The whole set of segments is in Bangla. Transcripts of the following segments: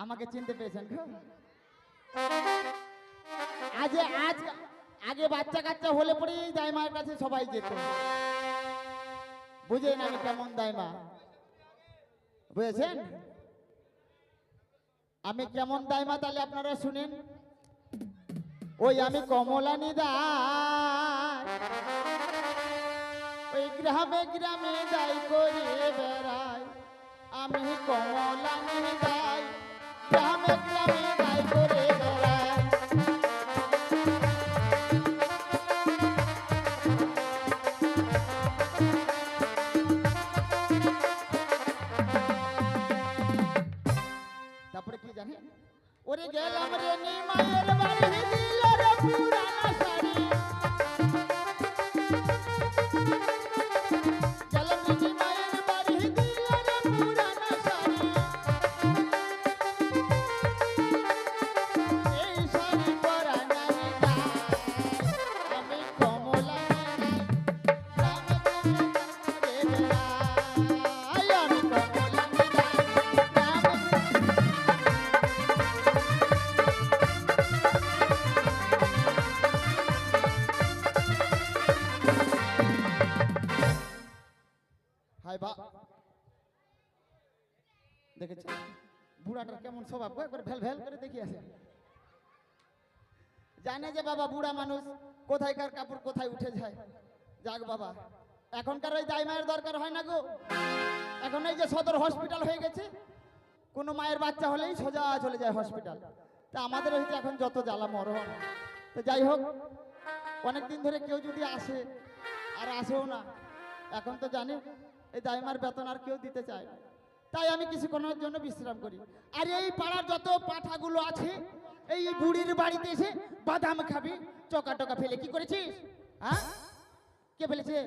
আমাকে চিনতে পেয়েছেন গো? আজ আজ আগে বাচ্চা কাচ্চা হলে পরেই দাইমার কাছে সবাই যেত, বুঝেন আমি কেমন দাইমা, বুঝেছেন আমি কেমন দাইমা? তাহলে আপনারা শুনেন। ওই আমি কমলানি দাই, ওই গ্রামে গ্রামে দাই করে বেড়াই, আমি কমলানি দাই, গ্রামে গ্রামে দাই করে বেড়াই। তারপরে কি জানেন? ওরে গেলাম রে নিমায়ের বাড়ি, দিল রে পুরানা শাড়ি, গেলাম রে নিমায়ের বাড়ি, দিল রে পুরানা শাড়ি, এই শাড়ি পরা নাই যায়, আমি কমলা নাই, গ্রামে গ্রামে ঘুরে বেড়াই, আমি কমলা নাই, গ্রামে হাই বা দেখেছ বুড়াটার কেমন স্বভাব, একবার ভেল ভেল করে দেখি আছে, জানে যে বাবা বুড়া মানুষ কোথায়কার কাপড় কোথায় উঠে যায়। যাক বাবা, এখনকার ওই দাই মায়ের দরকার হয় না গো, এখন এই যে সদর হসপিটাল হয়ে গেছে, কোনো মায়ের বাচ্চা হলেই সোজা চলে যায় হসপিটাল। তা আমাদের হইতে এখন যত জ্বালা মরণ। তো যাই হোক, অনেকদিন ধরে কেউ যদি আসে আর আসেও না, এখন তো জানি এই দাইমার বেতন আর কেউ দিতে চায় না, তাই আমি কিছুক্ষণের জন্য বিশ্রাম করি। আর এই পাড়ার যত পাঠাগুলো আছে, এই বুড়ির বাড়িতে এসে বাদাম খাবি, চকা টকা ফেলে কি করেছিস? হ্যাঁ, কে ফেলেছে?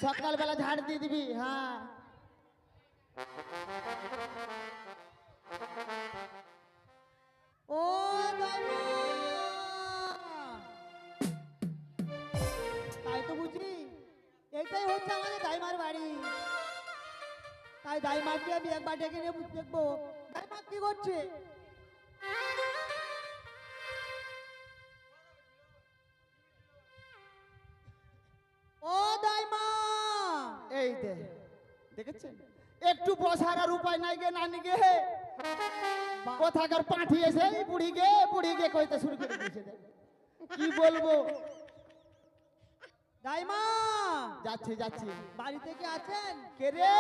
সকালবেলা ঝাড় দিয়ে দিবি। হ্যাঁ, ও দাইমা, তাই তো বুঝি এইটাই হচ্ছে আমাদের দাইমার বাড়ি। তাই দাইমাকে আমি একবার ডেকে নিয়ে দেখবো দাইমা কি করছে। ও দাইমা, এই দেখেছেন, একটু বসার আর উপায় নাই গে নানি গে, কোথাকার পাঠিয়েছে বুড়িকে কইতে শুরু করে দিয়েছে। কি বলবো? দাইমা যাচ্ছি যাচ্ছি। বাড়িতে কি আছেন? কে রে?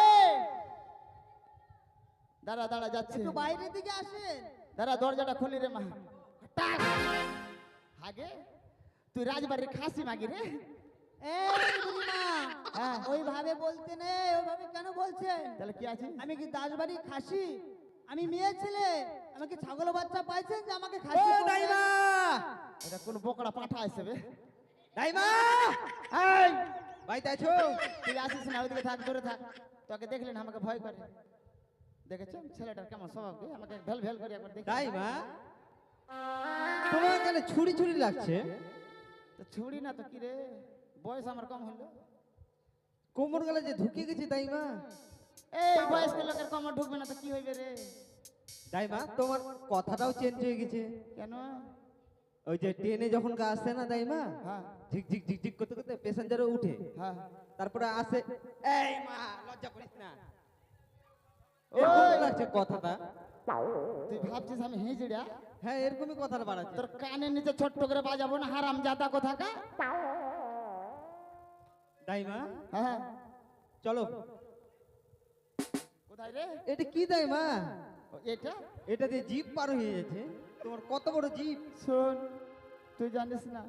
দাঁড়া দাঁড়া, যাচ্ছি। একটু বাইরের দিকে আসেন। দাঁড়া, দরজাটা খুলি রে মা। টাক! হাগে তুই রাজবাড়ির খাসি মাগি রে? এই বুড়িমা, হ্যাঁ। ওইভাবে বলতে নেই, ওইভাবে কেন বলছেন? তাহলে কি আছে? আমি কি দাসবাড়ি খাসি? আমি মেয়ে ছেলে, আমাকে ছাগল বাচ্চা পাইছেন যে আমাকে ও খাসি বলবেন? দাইমা, এটা কোন বোকড়া পাঠা আসবে? দাইমা, এই বাইতে আছো? তুই আসিস না, ওইদিকে থাক, দূরে থাক। তোকে দেখলেন আমাকে ভয় করে। দেখেছেন ছেলেটার কেমন স্বভাব? আমাকে ভেল ভেল করে একবার দেখি। দাইমা, তোমার এখানে ছুরি ছুরি লাগছে। তো ছুরি না তো কি রে, বয়স আমার কম হলো। কোমর গলা যে ঢুকে গেছে দাইমা। এই বয়স্ক লোকের কমর ঢুকবে না তো কি হইবে রে? দাইমা, তোমার কথাটাও চেঞ্জ হয়ে গেছে। কেন? ওই যে ট্রেনে যখন আসছে না দাইমা, হ্যাঁ ঝিক ঝিক ঝিক ঝিক করতে করতে প্যাসেঞ্জারও উঠে, হ্যাঁ। তারপরে আসে, এই মা লজ্জা করিস না, ওই! এরকম লাগছে কথাটা। তুই ভাবছিস আমি হিজড়া? হ্যাঁ, এরকমই কথাটা বাড়াচ্ছে। তোর কানের নিচে ছোট্ট করে বাজাবো না, হারাম জাতা কোথাকা? দাইমা, হ্যাঁ, চলো। কোথায় রে? এটা কি দাইমা? ও, এটা? এটা দিয়ে জিপ পার হয়ে যাচ্ছে। তোমার কত বড় জিপ! শোন, তুই জানিস না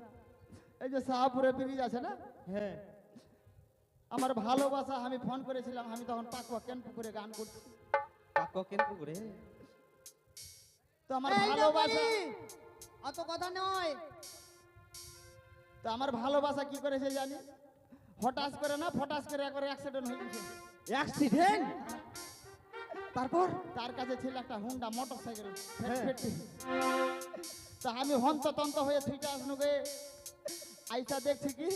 এই যে শাহপুরে ব্রিজ আছে না, হ্যাঁ, আমার ভালোবাসা আমি ফোন করেছিলাম, আমি তখন পাকুয়া কেন পুকুরে গান করছি। কাকু কেন পুকুরে? তো আমার এই না ভালোবাসা, বলি, অত কথা নয়। তো আমার ভালোবাসা কি করেছে জানি, হঠাৎ করে না ফটাস করে একবার অ্যাক্সিডেন্ট হয়ে গেছে। অ্যাক্সিডেন্ট? তারপর? তার কাছে ছিল একটা হুন্ডা মোটরসাইকেল। হ্যাঁ। তা আমি হন্ততন্ত হয়ে ছুটে আসনু গে, আইসা দেখছি কি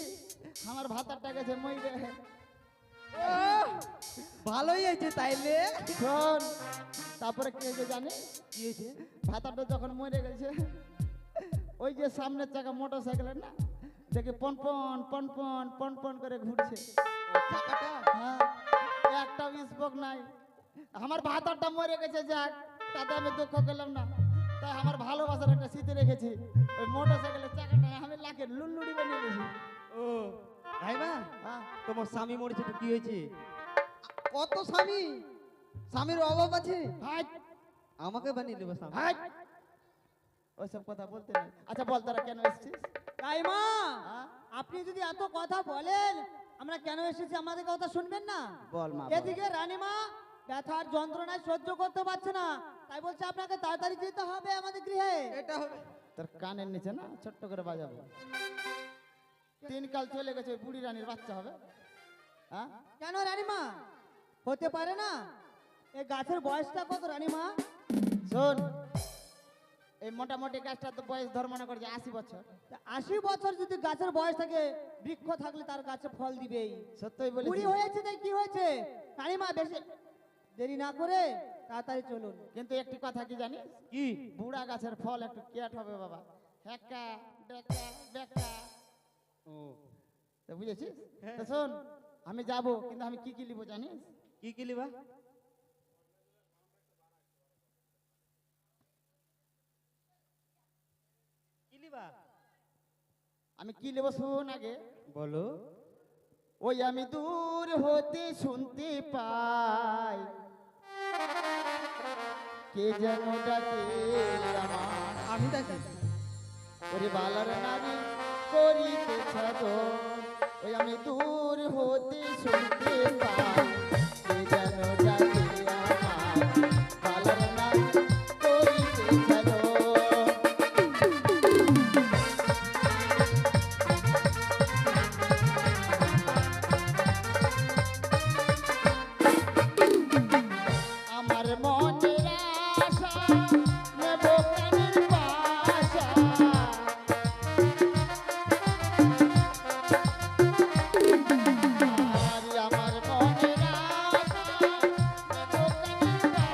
আমার ভাতারটা গেছে মইরে। ভালোই হয়েছে তাইলে। শোন, তারপরে কি হয়েছে জানি? কি হয়েছে? ভাতাটা যখন মরে গেছে, ওই যে সামনের চাকা মোটর সাইকেলের না, দেখে পন পন পন পন পন পন করে ঘুরছে। চাকাটা হ্যাঁ, একটা স্পোক নাই। আমার ভাতারটা মরে গেছে, যাক, তাতে আমি দুঃখ পেলাম না। তাই আমার ভালোবাসার একটা স্মৃতি রেখেছি। ওই মোটর সাইকেলের চাকাটা আমি লাখে লুল্লুড়ি বানিয়ে গেছি। ও ভাইবা, হ্যাঁ, তোমার স্বামী মরেছে তো কি হয়েছে? কত স্বামী, স্বামীর অভাব আছে? হাই আমাকে বানিয়ে দেবো স্বামী। হাই, ওইসব কথা বলতে নেই। আচ্ছা বল, তোরা কেন এসেছিস? দাইমা, হ্যাঁ? আপনি যদি এত কথা বলেন, আমরা কেন এসেছি আমাদের কথা শুনবেন না? বল মা, বল। এদিকে রানীমা ব্যথার যন্ত্রণায় সহ্য করতে পারছে না, তাই বলছে আপনাকে তাড়াতাড়ি যেতে হবে আমাদের গৃহে। এটা হবে তোর কানের নিচে না ছোট্ট করে বাজাবো। 3 কাল চলে গেছে, ওই বুড়ি রানীর বাচ্চা হবে। হ্যাঁ, কেন রানীমা? হতে পারে না? এই গাছের বয়সটা কত রানীমা? শোন, এই মোটামুটি গাছটা তো বয়স ধর্ম না করছে 80 বছর। 80 বছর যদি গাছের বয়স থাকে, বৃক্ষ থাকলে তার গাছে ফল দিবেই। সত্যই বুড়ি বলেছি, হয়েছে তাই কি হয়েছে? রানীমা বেশি দেরি না করে তাড়াতাড়ি চলুন। কিন্তু একটি কথা কি জানিস? কি? বুড়া গাছের ফল একটু কেট হবে বাবা, হেক্কা ডেক্কা বেক্কা। ও তো বুঝেছিস? হ্যাঁ। তো শোন, আমি যাব, কিন্তু আমি কি কি লিবো জানিস? কি কি লিবা? কি লিবা? আমি কি লিবো শোন আগে। বলো। ওই আমি দূর হতে শুনতে পাই, কে যেন ডাকে আমার, আমি তাকে ওরে বালার নারী করিতে সাধন। ওই আমি দূর হতে শুনতে পাই, কে যেন ডাকে আমার, বালার নারী করিতে সাধন। আমার মনের আশা নেব কানের পাশা, আর আমার মনের আশা নেব কানের পাশা,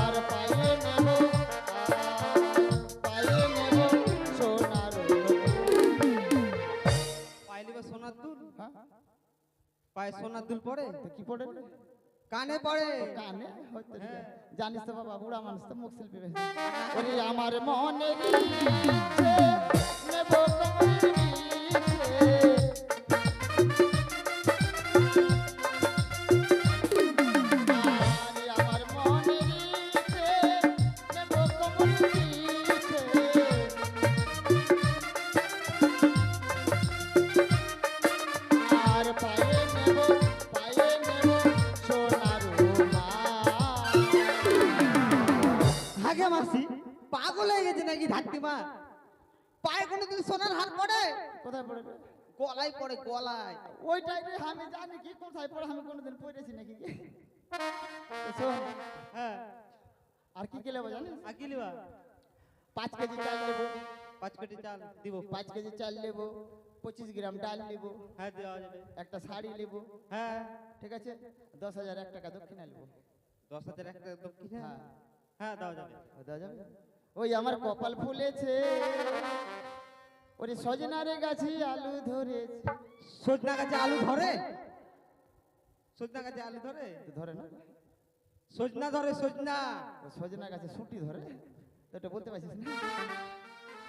আর পায়ে নেব, পায়ে নেব সোনার পায়ে লিবা সোনার দুল? হ্যাঁ, পায়ে সোনার দুল পড়ে? তো কি পড়ে রে? কানে পড়ে? কানে হয়তো রে। হ্যাঁ। জানিস তো বাবা, বুড়া মানুষ তো মুখ শিল্পী বেশি। ওরে আমার মনে নেব তোমার ইচ্ছে, আরে আমার মনে নেব তোমার ইচ্ছে, আর পায়ে নেব সোনার মালা। আগে মাসি পাগল হয়ে গেছে নাকি ধাত্তিমা? পায়ে কোনোদিন সোনার হার পড়ে? কোথায় পড়ে রে? গলায় পড়ে, গলায়। ওই টাইপে আমি জানি কি কোথায় পড়ে, আমি কোনোদিন পড়েছি নাকি? তো শোন, হ্যাঁ। আর কি কি নেবো জানিস? আর কি লিবা? 5 কেজি চাল নেবো, 5 কেজি চাল দিব। 5 কেজি চাল নেবো, 25 গ্রাম ডাল নেবো, হ্যাঁ দেওয়া যাবে। একটা শাড়ি নেবো, হ্যাঁ। ঠিক আছে, 10,001 টাকা দক্ষিণা নেবো। 10,000 একটা দক্ষিণে? হ্যাঁ, হ্যাঁ দেওয়া যাবে। ও দেওয়া যাবে? ওই আমার কপাল ফুলেছে, ওরে সজনারে গাছে আলু ধরেছে। সজনা গাছে আলু ধরে? সজনা গাছে আলু ধরে? তো ধরে না? সজনা ধরে, সজনা। ও সজনা গাছে সুটি ধরে, তো এটা বলতে পারছিস না?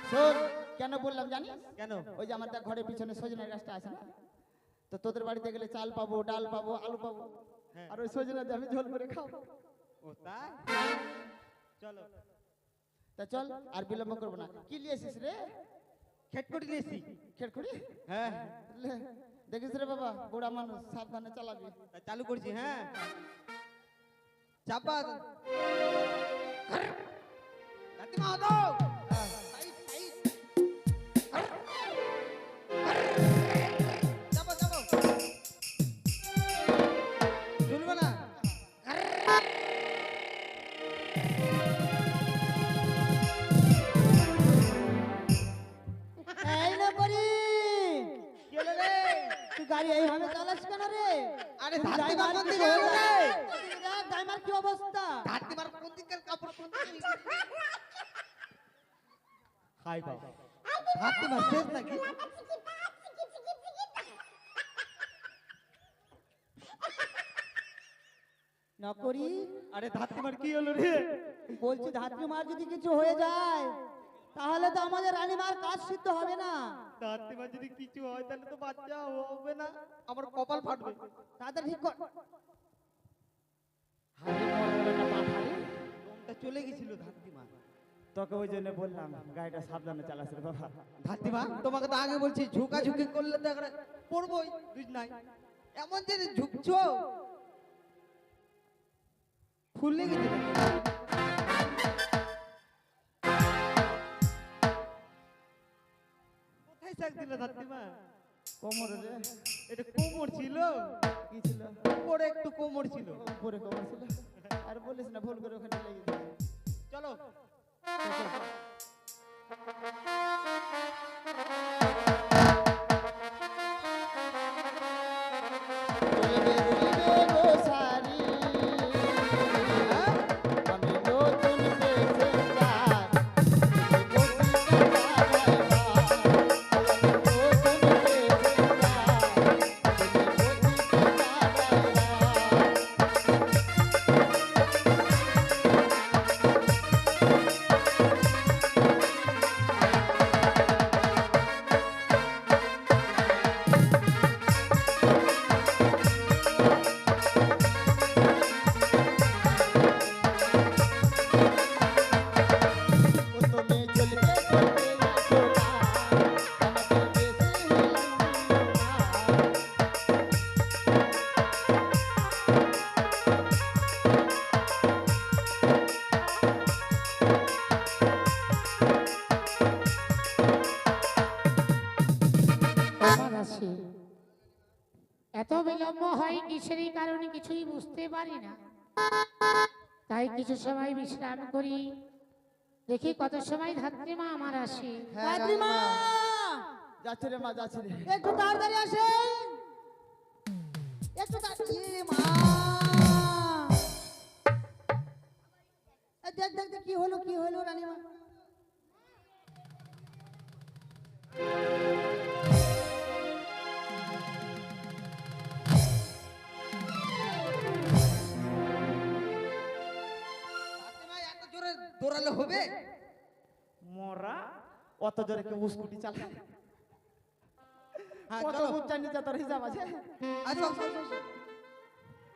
শোন, কেন বললাম জানিস? কেন? ওই যে আমার দেখ ঘরের পিছনে সজনার গাছটা আছে না, তো তোদের বাড়িতে গেলে চাল পাবো, ডাল পাবো, আলু পাবো, হ্যাঁ। আর ওই সজনা দিয়ে আমি ঝোল করে খাবো। ও তাই? চলো। তা চল, আর বিলম্ব করবো না। কি লিয়েছিস রে? খেটকুটি নিয়েছি। খেড়খুড়ি? হ্যাঁ। লে, দেখিস রে বাবা, বুড়া মানুষ, সাবধানে চালাবি। তা চালু করছি। হ্যাঁ। চাপা। ধাত্তিমা হতো। চাপো, চাপো। শুনবে না? এই না পরি, কি হলো রে? তুই গাড়ি এইভাবে চালাস কেন রে? আরে তুই ধাত্রিমা driver কোন কি দিকে হয়ে হলো রে? যায়? ওদিকে দেখ ড্রাইভার কি অবস্থা। ধাত্রিমার কোন দিকের কাপড় কোন দিকে? হাই বাবা ধাত্রিমা শেষ নাকি? নকরি আরে ধাত্রিমার কি হলো রে? বলছি ধাত্রীমার যদি কিছু হয়ে যায় তাহলে তো আমাদের রানীমার কাজ সিদ্ধ হবে না। ধাত্রিমার যদি কিছু হয় তাহলে তো বাচ্চা হবে না, আমার কপাল ফাটবে। তাড়াতাড়ি ঠিক কর। দমটা চলে গেছিল ধাত্রিমা। তোকে ওই জন্য বললাম গাড়িটা সাবধানে চালাস রে বাবা। ধাত্রিমা তোমাকে তো আগে বলছি ঝুঁকাঝুঁকি করলে তো একটা পড়বই বুঝ নাই। এমন যে ঝুঁকছো ফুল লেগেছে নাকি? কোথায় শাক দিলে ধাত্রিমা? কোমর রে এটা কোমর ছিল, কি ছিল? উপরে একটু কোমর ছিল। উপরে কোমর ছিল। আর বলিস না ভুল করে ওখানে লেগে গেছে। চলো চলবে চলবে গো সারি, আমি নতুন প্যাসেঞ্জার, তুমি চলবে চলবে আসো না, আমাকে বেশি হিলাও না। আমার আছে এত বিলম্ব হয় কিসেরই কারণে কিছুই বুঝতে পারি না, তাই কিছু সময় বিশ্রাম করি, দেখি কত সময় ধাত্রীমা আমার আসে। ধাত্রীমা যাচ্ছে রে মা, যাচ্ছে রে। একটু তাড়াতাড়ি আসেন, একটু তাড়াতাড়ি। মা এই দেখ দেখ দেখ, কি হলো কি হলো রানীমা? ধাত্রিমা এত জোরে দৌড়ালে হবে? মরা অত জোরে কেউ স্কুটি চালায়? হ্যাঁ কত চলো। উচ্চা নিচা তোর হিসাব আছে? আসো আসো, আসো, আসো।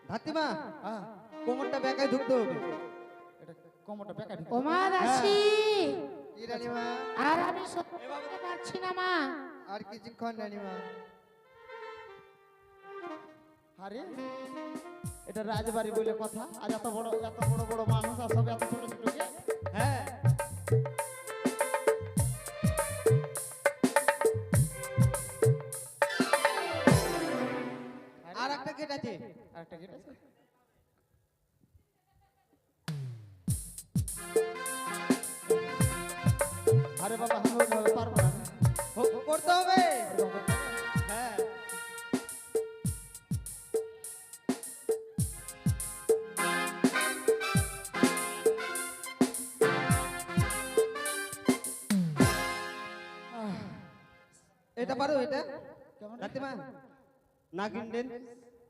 ধাত্রিমা হ্যাঁ, কোমরটা বেকায় ঢুকতে হবে। এটা কোমরটা বেকার ঢুকে। ওমার আসি, কি রানীমা? আর আমি সত্যি বলতে পারছি না মা। আর কিছুক্ষণ রানীমা। আরে এটা রাজবাড়ি বলে কথা, আর এত বড় বড় মানুষ আর সব এত ছোট ছোট কে? হ্যাঁ আর একটা গেট আছে। আরেকটা গেট আছে। আরে বাবা আমি ওইভাবে পারবো না। করতে হবে। ওইভাবে পারবো না। হ্যাঁ এটা পারো এটা? কেমন? ধাত্রিমা নাগিন ডেন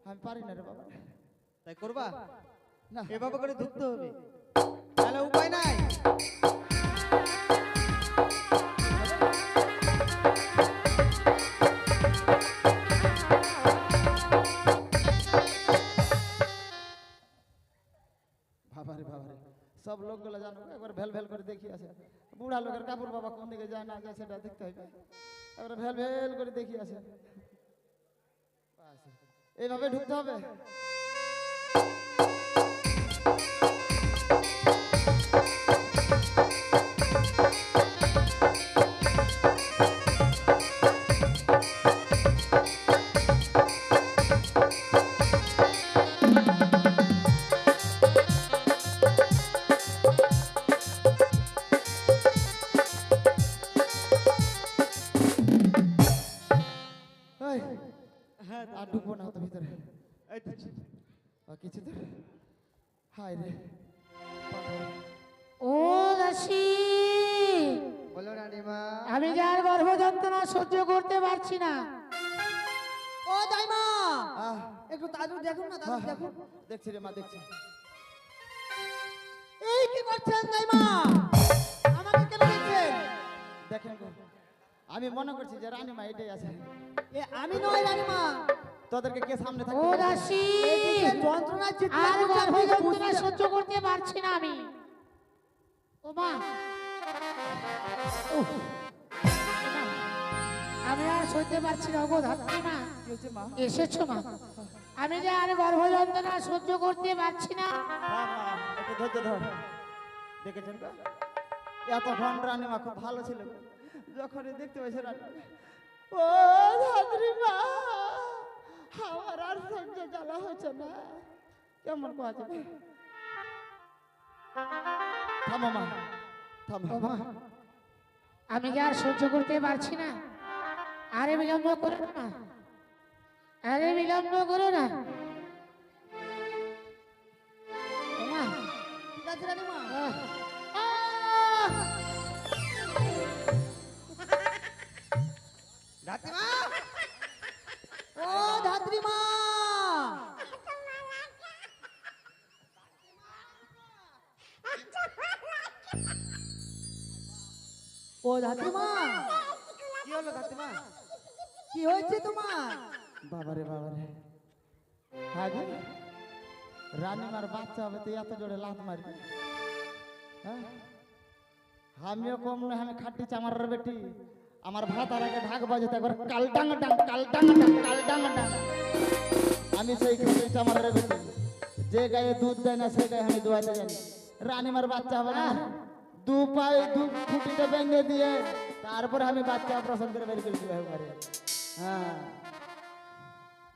আমি পারি না রে বাবা। তাই করবা? না এভাবে করে ঢুকতে হবে, তাহলে উপায় নাই। বাবারে বাবারে, সব লোকগুলো জানো একবার ভেল ভেল করে দেখি আছে। বুড়া লোকের কাপড় বাবা কোন দিকে যায় না যায় সেটা দেখতে হবে। একবার ভেল ভেল করে দেখি আছে। এইভাবে ঢুকতে হবে। এই, হ্যাঁ আর ঢুকবো না তো ভিতরে এই তো। আর কিছু তো হায় রে ও দাসী, বলো রানীমা। আমি যার গর্ভ যন্ত্রণা সহ্য করতে পারছি না। ও দাইমা, আহ একটু দাদু দেখুন না, দাদু দেখুন। দেখছি রে মা দেখছি এই কি করছেন দাইমা? আমাকে কেন দেখছেন? দেখেন গো, আমি মনে করছি যে রানীমা এটাই আছে। এ আমি নয় রানীমা। তোদেরকে কে সামনে ও থাকতে বলেছে? দাসী, এদিকে যন্ত্রণা চিৎকার আর করছে, গর্ভ আপনি যন্ত্রণা বুঝছেন? সহ্য করতে পারছি না আমি। ও মা, উফ, মা, আমি আর সইতে পারছি না গো ধাত্রী মা। কি হয়েছে মা? এসেছো মা, আমি যে আর গর্ভ যন্ত্রণা সহ্য করতে পারছি না। থাম মা, একটু ধৈর্য ধর। দেখেছেন গো, এতক্ষণ রানীমা খুব ভালো ছিল গো। যখনই দেখতে পেয়েছে রানীমা, ও ধাত্রী মা, আমার আর সহ্য জ্বালা হচ্ছে না। কেমন কথা? থামো মা, থামো। ও মা, আমি যে আর সহ্য করতে পারছি না। আরে বিলম্ব করো না, আরে বিলম্ব করো না। ও মা, ঠিক আছে রানীমা। আহ, রানীমা, ও ধাত্রী মা, ও ধাত্রী মা, কি হলো রানীমা? কি হয়েছে তোমার? বাবারে বাবারে, হ্যাঁ গো, রানীমার বাচ্চা হবে তো এত জোরে লাত মারবে? হ্যাঁ, আমিও কম না, আমি খাটি চামারের বেটি। আমার ভাত আর আগে ঢাক বাজতে একবার কালটাং ডাং কালটাং ডাং কালটাং ডাং। আমি সেই খাটি চামারের বেটি, যে গায়ে দুধ দেয় না সেই গায়ে আমি দোয়াতে জানি। রানীমার বাচ্চা হবে না, দু পায়ে দু খুঁটিতে ভেঙে দিয়ে তারপরে আমি বাচ্চা অপারেশন করে বের করে দিতে পারি। হ্যাঁ,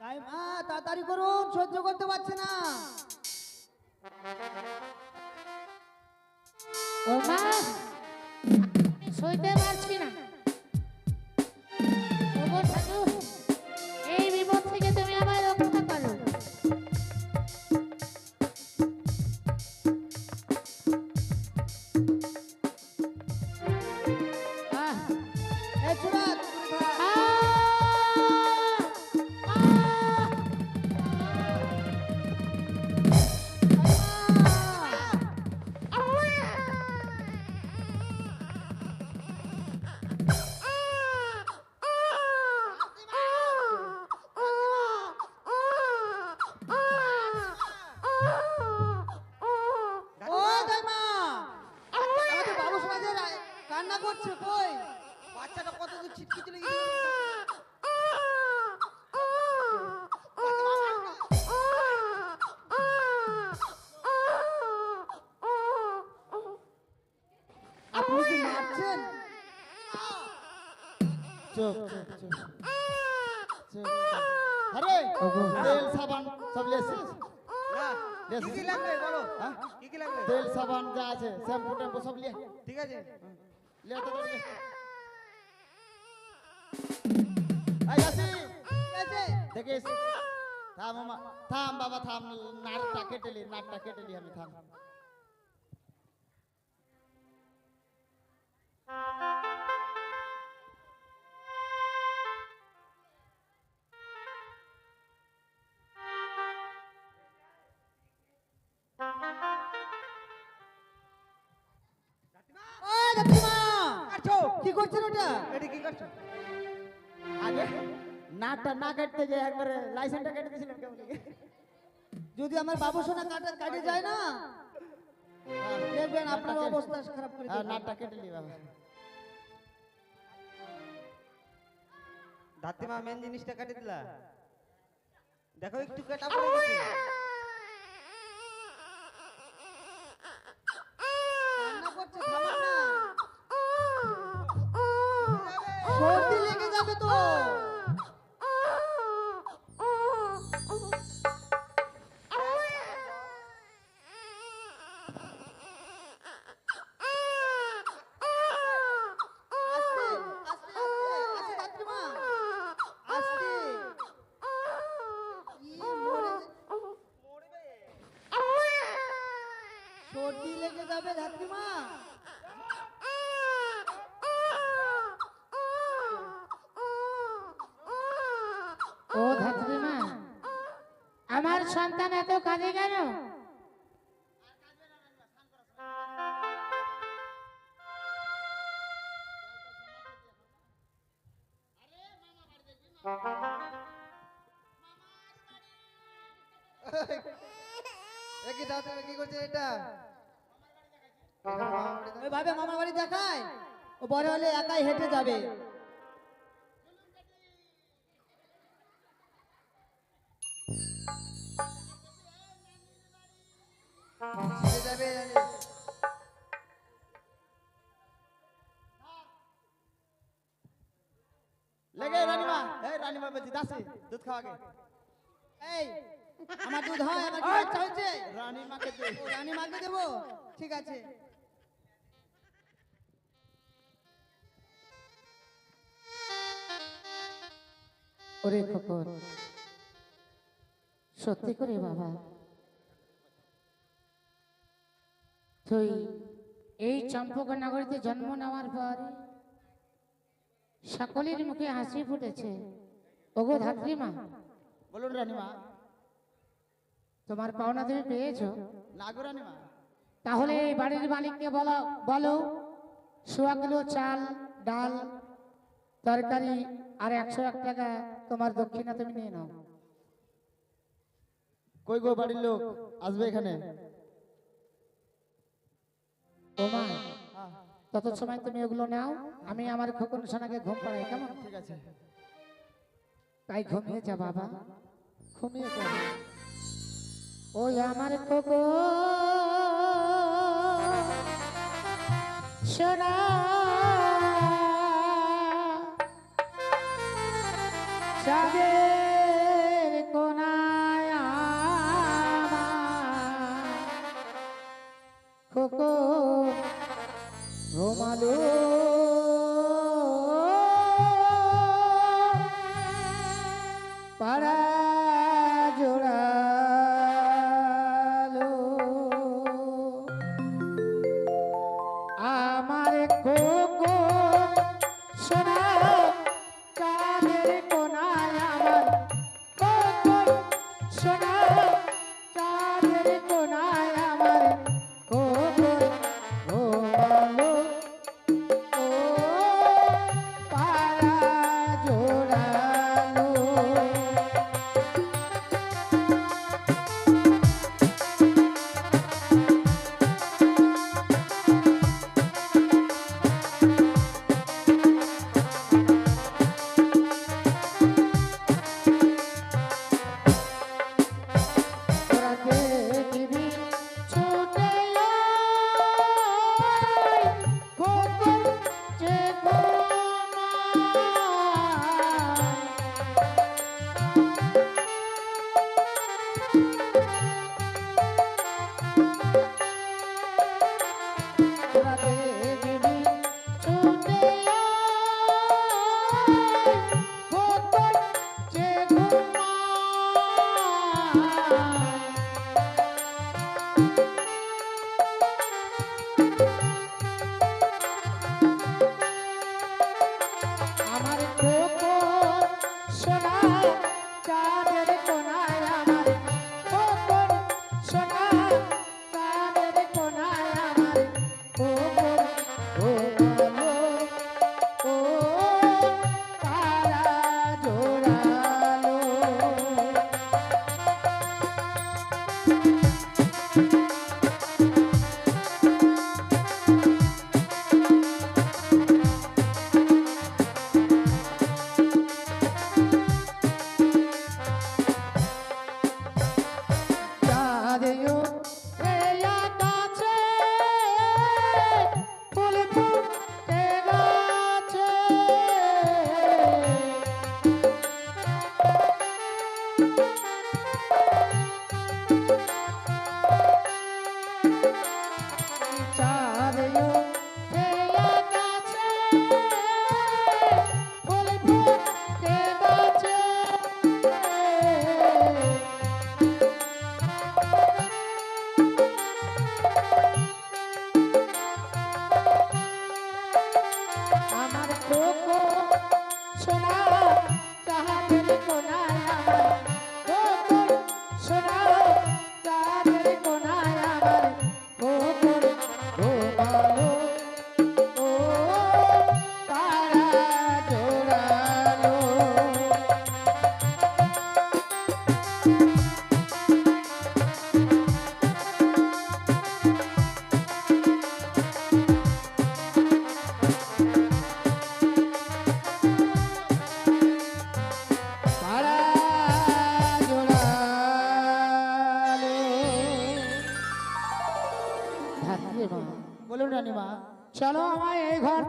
দাইমা তাড়াতাড়ি করুন, সহ্য করতে পারছে না। ও মা, আমি সইতে পারছি না। ওগো ঠাকুর, এই বিপদ থেকে তুমি আমায় রক্ষা করো। আহ, এই চূড়া, তুমি ধর। আহ, আহ, ও দাইমা, আমাদের বাবু শোনা যে কান্না করছে, কই? বাচ্চাটা কত দূর ছিটকে চলে গেছে? আপনি কি মারছেন? চুপ চুপ চুপ চুপ। আরে তেল সাবান সব লেছিস? না, কি কি লাগবে বলো? হ্যাঁ? কি কি লাগবে? তেল সাবান যা আছে শ্যাম্পু ট্যাম্পু সব লিয়ে ঠিক আছে। লিয়ে তো লিয়ে। আই আসি ঠিক আছে? দেখিস। থাম মামা, থাম বাবা থাম, নাটটা কেটেলি আমি থাম। ও ধাত্রী মা, কাটছো? কি করছেন ওটা? এটা কি করছো? আগে নাটটা না কাটতে যে একবারে লাইসেন্সটা কেটে দিয়েছিলাম কেমন লাগে? যদি আমার বাবু সোনা কাটে যায় না, দেখবেন আপনার অবস্থা খারাপ করে হ্যাঁ, দেবে। নাটটা কেটে নি বাবা। রানীমা মেন জিনিসটা কাটে দিলা। দেখো একটু কাটা পড়ে গেছে। কান্না করছে, থামান না। সর্দি লেগে যাবে তো। আস্তে, আস্তে, আস্তে, আস্তে ধাত্রী মা, আস্তে। যাবে ধাত্রীমা? ও ধাত্রীমা, আমার সন্তান এত কাঁদে কেন? কি দাদা কি করছে এটা? ওইভাবে মামার বাড়ি দেখায়, ও বড় হলে একাই হেঁটে যাবে। শিখে যাবে। লেগে রানীমা, এই রানীমা বলছি দাসি দুধ খাওয়া গে। এই আমার দুধ হয়, আমার কি বাচ্চা হয়েছে? রানীমাকে দে। ও, রানীমাকে দেবো, ঠিক আছে। ওরে খোকন, সত্যি করে বাবা, তুই এই চম্পকনগরীতে জন্ম নেওয়ার পর সকলের মুখে হাসি ফুটেছে। ওগো ধাত্রীমা, বলুন রানীমা। তোমার পাওনা তুমি পেয়েছো? না গো রানীমা। তাহলে এই বাড়ির মালিককে বলো বলো 100 কিলো চাল, ডাল, তরকারি আর 101 টাকা তোমার দক্ষিণা তুমি নিয়ে নাও। কই গো বাড়ির লোক আসবে এখানে? ওমা, হ্যাঁ, তত সময় তুমি ওগুলো নাও, আমি আমার খোকন সোনাকে ঘুম পাড়াই, কেমন? ঠিক আছে। তাই ঘুমিয়ে যা বাবা, ঘুমিয়ে যা। ওই আমার খোকন সোনা, চাঁদের কোনায় আমার খোকন ঘুমালো। পাড়া জোড়ালো আমার খোকন সোনা, চাঁদের কোনায় আমার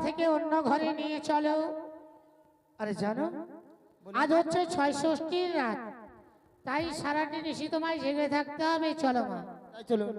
থেকে অন্য ঘরে নিয়ে চলো। আরে জানো আজ হচ্ছে ৬৬র রাত, তাই সারাটি নিশি তোমায় জেগে থাকতে হবে। চলো মা। তাই চলুন।